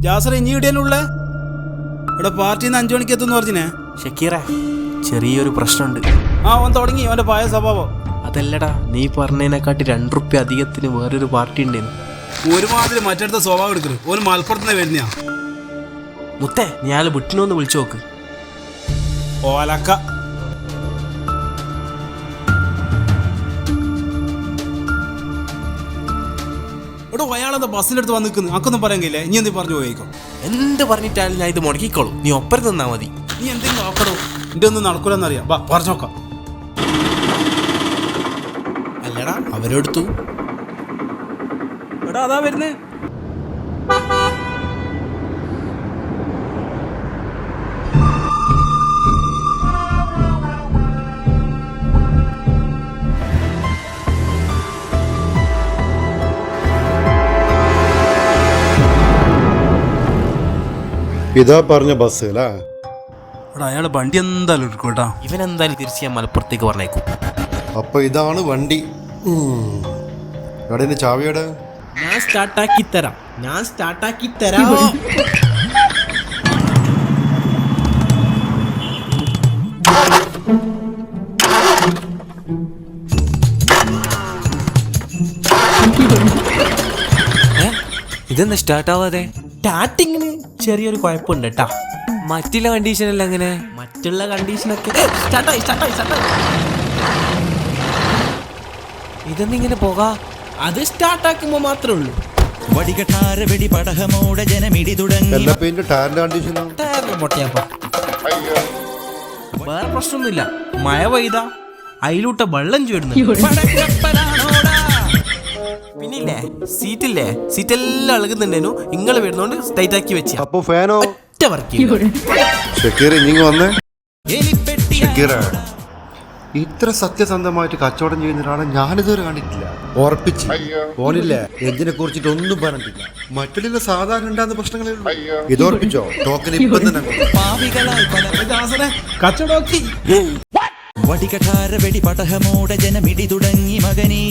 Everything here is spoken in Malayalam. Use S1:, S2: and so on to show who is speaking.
S1: ജാസർ ഇനി ഇടയിലുള്ള ഇവിടെ പാർട്ടിന്ന് 5 മണിക്ക് എത്തുന്നു പറഞ്ഞേ.
S2: ഷക്കീറ, ചെറിയൊരു പ്രശ്നമുണ്ട്.
S1: ഓൻ തുടങ്ങി അവന്റെ പായ സ്വഭാവം.
S2: അതല്ലടാ, നീ പറഞ്ഞതിനെക്കാട്ടി 2 റുപ്യ അധികത്തിന് വേറൊരു പാർട്ടി ഉണ്ടെന്ന്.
S1: ഒരുമാതിരി മറ്റടുത്ത സ്വഭാവം എടുക്കരുത്. ഓന് മലപ്പുറത്തുനിന്ന് വരുന്ന
S2: മുത്തേ, നീ ആളെ വിട്ടിനൊന്ന് വിളിച്ചു നോക്ക്.
S1: ഓലക്ക ഇവിടെ അയാളെന്താ ബസ്സിൻ്റെ അടുത്ത് വന്ന് നിൽക്കുന്നു. അക്കൊന്നും പറയാൻ കഴിയില്ല. ഇനി എന്തെങ്കിലും പറഞ്ഞു പോയേക്കോ.
S2: എന്ത് പറഞ്ഞിട്ടാലും ഞാൻ ഇത് മുടക്കിക്കോളൂ. നീ ഒപ്പരം നിന്നാ മതി.
S1: നീ എന്തെങ്കിലും നോക്കണോ? എൻ്റെ ഒന്നും നടക്കൂലെന്നറിയാം. വാ പറഞ്ഞു നോക്കാം.
S2: അല്ലടാ, അവരെടുത്തു.
S1: എടാ അതാ വരുന്നേ.
S3: ഇതാ പറഞ്ഞ ബസ് അല്ലേ?
S1: എടാ അയാളെ വണ്ടി എന്തായാലും എടുക്കും കേട്ടാ.
S2: ഇവൻ എന്തായാലും തിരിച്ച് ഞാൻ മലപ്പുറത്തേക്ക് പറഞ്ഞേക്കും.
S3: അപ്പൊ ഇതാണ് വണ്ടി. എവിടെ ചാവിയുടെ?
S2: ഞാൻ സ്റ്റാർട്ടാക്കി തരാം. ഇതെന്താ സ്റ്റാർട്ട് ആവാതെ? സ്റ്റാർട്ടിങ്ങിന് ചെറിയൊരു കുഴപ്പമുണ്ട് കേട്ടാ. മറ്റുള്ള കണ്ടീഷനല്ല അങ്ങനെ. മറ്റുള്ള കണ്ടീഷനൊക്കെ സ്റ്റാർട്ടായി. ഇതെന്നിങ്ങനെ പോകാ? അത് സ്റ്റാർട്ടാക്കുമ്പോ മാത്രമേ ഉള്ളൂ.
S3: എല്ലാ പെയിന്റ് ടയറിന്റെ കണ്ടീഷനും
S2: വേറെ പ്രശ്നമൊന്നുമില്ല. മഴ പെയ്താ അതിലൂട്ട വെള്ളം ചേടുന്നു. പിന്നില്ലേ സീറ്റെല്ലാം ഇളകുന്നുണ്ടേനു. ഇങ്ങള് വരുന്നോണ്ട് ടൈറ്റ് ആക്കി വെച്ച.
S3: അപ്പൊ ഫാനോ
S2: ഒറ്റ വർക്ക് ചെയ്യും.
S3: ഷക്കീർ ഇങ്ങ് വന്നേ. ഷക്കീർ, ഇത്ര സത്യസന്ധമായിട്ട് കച്ചവടം ചെയ്യുന്ന ഒരാളെ ഞാനിതുവരെ കണ്ടിട്ടില്ല. ഉറപ്പിച്ച് ഓനില്ലേ എഞ്ചിനെ കുറിച്ചിട്ട് ഒന്നും പറഞ്ഞിട്ടില്ല. മറ്റുള്ള സാധാരണ ഉണ്ടാകുന്ന പ്രശ്നങ്ങളേ ഉള്ളൂ. ഇത് ഉറപ്പിച്ചോ? ടോക്കൻ ഇപ്പം തന്നെ
S1: കച്ചവടമാക്കി.
S4: വടികഠാര വെടി പടഹമോടെ ജനമിടി തുടങ്ങി മകനീ.